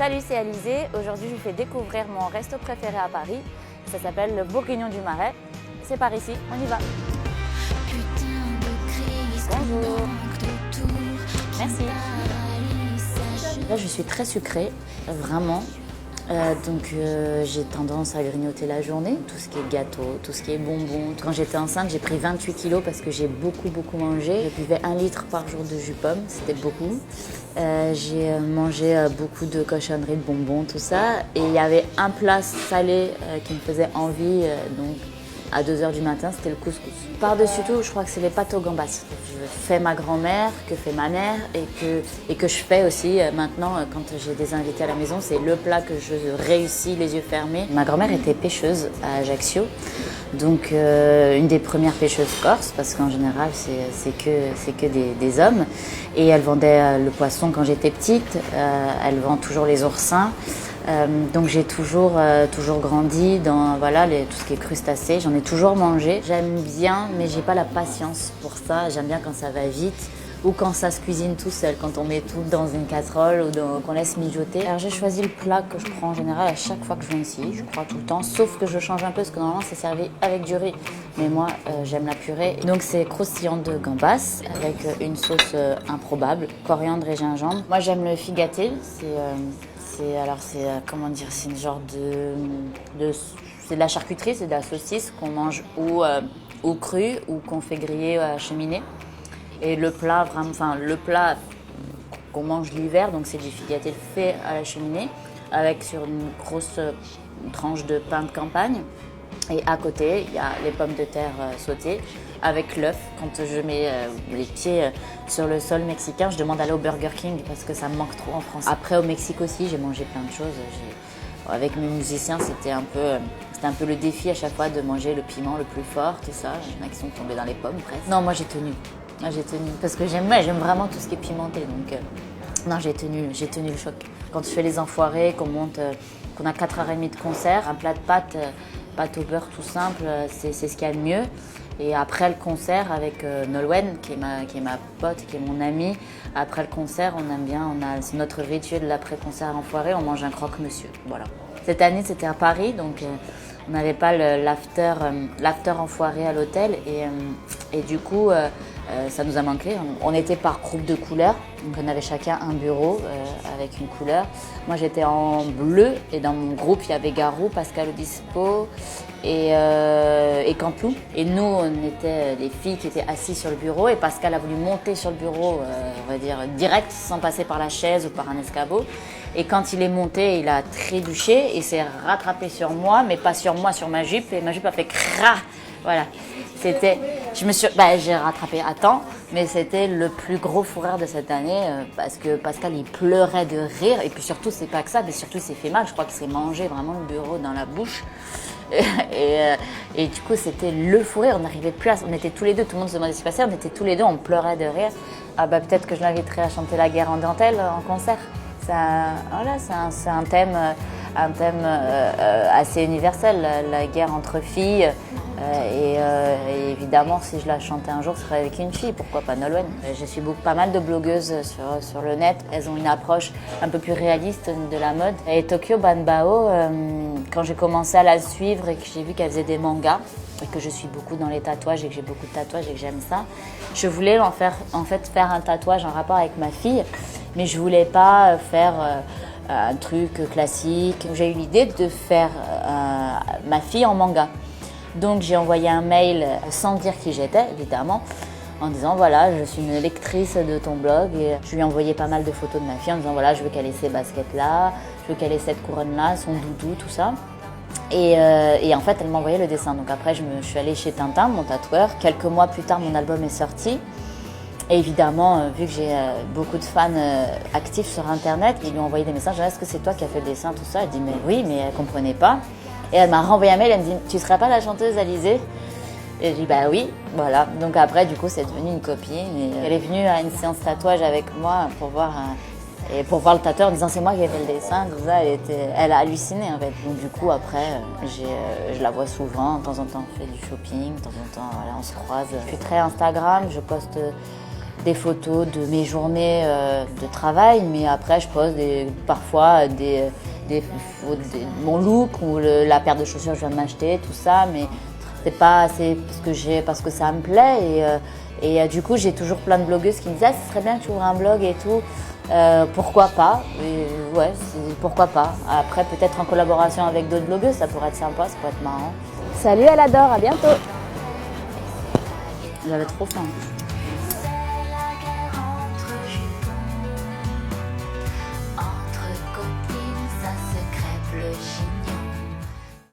Salut, c'est Alizée. Aujourd'hui, je vous fais découvrir mon resto préféré à Paris. Ça s'appelle le Bourguignon du Marais. C'est par ici, on y va. Bonjour. Merci. Là, je suis très sucrée, vraiment. Donc j'ai tendance à grignoter la journée, tout ce qui est gâteau, tout ce qui est bonbons. Quand j'étais enceinte, j'ai pris 28 kilos parce que j'ai beaucoup mangé. Je buvais 1 litre par jour de jus pomme, c'était beaucoup. J'ai mangé beaucoup de cochonneries, de bonbons, tout ça. Et il y avait un plat salé qui me faisait envie, donc à 2 h du matin, c'était le couscous. Par-dessus tout, je crois que c'est les pâtes aux gambas. Je fais ma grand-mère, que fait ma mère et que je fais aussi maintenant quand j'ai des invités à la maison. C'est le plat que je réussis les yeux fermés. Ma grand-mère était pêcheuse à Ajaccio, donc une des premières pêcheuses corse, parce qu'en général, c'est que des hommes. Et elle vendait le poisson quand j'étais petite, elle vend toujours les oursins. Donc j'ai toujours grandi dans tout ce qui est crustacés. J'en ai toujours mangé. J'aime bien, mais j'ai pas la patience pour ça. J'aime bien quand ça va vite ou quand ça se cuisine tout seul, quand on met tout dans une casserole ou qu'on laisse mijoter. Alors j'ai choisi le plat que je prends en général à chaque fois que je viens ici, je crois tout le temps, sauf que je change un peu parce que normalement c'est servi avec du riz. Mais moi j'aime la purée. Donc c'est croustillant de gambas avec une sauce improbable, coriandre et gingembre. Moi j'aime le figue gâté, c'est une genre c'est de la charcuterie, c'est de la saucisse qu'on mange ou crue ou qu'on fait griller à la cheminée. Et le plat qu'on mange l'hiver, donc c'est du figue gâté fait à la cheminée avec sur une grosse tranche de pain de campagne. Et à côté, il y a les pommes de terre sautées avec l'œuf. Quand je mets les pieds sur le sol mexicain, je demande d'aller au Burger King parce que ça me manque trop en France. Après, au Mexique aussi, j'ai mangé plein de choses. Avec mes musiciens, c'était un peu le défi à chaque fois de manger le piment le plus fort, tout ça. Il y en a qui sont tombés dans les pommes presque. Non, moi j'ai tenu. Parce que j'aime vraiment tout ce qui est pimenté. Donc, non, j'ai tenu le choc. Quand je fais les enfoirés, qu'on a 4h30 de concert, un plat de pâtes au beurre tout simple, c'est ce qu'il y a de mieux. Et après le concert avec Nolwenn, qui est ma pote, qui est mon amie, après le concert, on aime bien, c'est notre rituel de l'après-concert enfoiré, on mange un croque-monsieur. Voilà. Cette année, c'était à Paris, donc on n'avait pas l'after enfoiré à l'hôtel. Et du coup, ça nous a manqué. On était par groupe de couleurs, donc on avait chacun un bureau avec une couleur. Moi, j'étais en bleu et dans mon groupe, il y avait Garou, Pascal Obispo et Cantelou. Et nous, on était les filles qui étaient assises sur le bureau et Pascal a voulu monter sur le bureau, on va dire direct, sans passer par la chaise ou par un escabeau. Et quand il est monté, il a trébuché et s'est rattrapé sur moi, mais pas sur moi, sur ma jupe. Et ma jupe a fait cra. Voilà. J'ai rattrapé à temps, mais c'était le plus gros fou rire de cette année parce que Pascal, il pleurait de rire. Et puis surtout, c'est pas que ça, mais surtout, il s'est fait mal. Je crois qu'il s'est mangé vraiment le bureau dans la bouche. Et du coup, c'était le fou rire. On n'arrivait plus on était tous les deux, tout le monde se demandait ce qui se passait. On était tous les deux, on pleurait de rire. Ah bah peut-être que je l'inviterai à chanter La guerre en dentelle en concert. C'est un thème assez universel, la guerre entre filles. Et évidemment, si je la chantais un jour, ce serait avec une fille, pourquoi pas Nolwenn. Je suis pas mal de blogueuses sur le net. Elles ont une approche un peu plus réaliste de la mode. Et Tokyo Banbao, quand j'ai commencé à la suivre et que j'ai vu qu'elle faisait des mangas, et que je suis beaucoup dans les tatouages et que j'ai beaucoup de tatouages et que j'aime ça, je voulais faire un tatouage en rapport avec ma fille, mais je voulais pas faire un truc classique. J'ai eu l'idée de faire ma fille en manga. Donc j'ai envoyé un mail sans dire qui j'étais, évidemment, en disant voilà, je suis une lectrice de ton blog. Et je lui ai envoyé pas mal de photos de ma fille en disant voilà, je veux qu'elle ait ces baskets-là, je veux qu'elle ait cette couronne-là, son doudou, tout ça. Et en fait, elle m'a envoyé le dessin. Donc après, je suis allée chez Tintin, mon tatoueur. Quelques mois plus tard, mon album est sorti. Et évidemment, vu que j'ai beaucoup de fans actifs sur Internet, ils lui ont envoyé des messages. Est-ce que c'est toi qui as fait le dessin, tout ça? Elle dit mais oui, mais elle ne comprenait pas. Et elle m'a renvoyé un mail, elle me dit « Tu ne serais pas la chanteuse Alizée ?» Et je dis « Bah oui, voilà. » Donc après, du coup, c'est devenu une copine. Et elle est venue à une séance tatouage avec moi pour voir le tatoueur en disant « C'est moi qui ai fait le dessin. » Tout ça, elle a halluciné en fait. Donc du coup, après, je la vois souvent. De temps en temps, on fait du shopping. De temps en temps, voilà, on se croise. Je suis très Instagram. Je poste des photos de mes journées de travail, mais après je pose parfois mon look ou la paire de chaussures que je viens de m'acheter, tout ça, mais c'est pas assez parce que ça me plaît. Du coup, j'ai toujours plein de blogueuses qui me disent ah, ce serait bien que tu ouvres un blog et tout. Pourquoi pas? Ouais, pourquoi pas. Après, peut-être en collaboration avec d'autres blogueuses, ça pourrait être sympa, ça pourrait être marrant. Salut, elle adore, à bientôt. J'avais trop faim. Entre copines, ça se crêpe le chignon.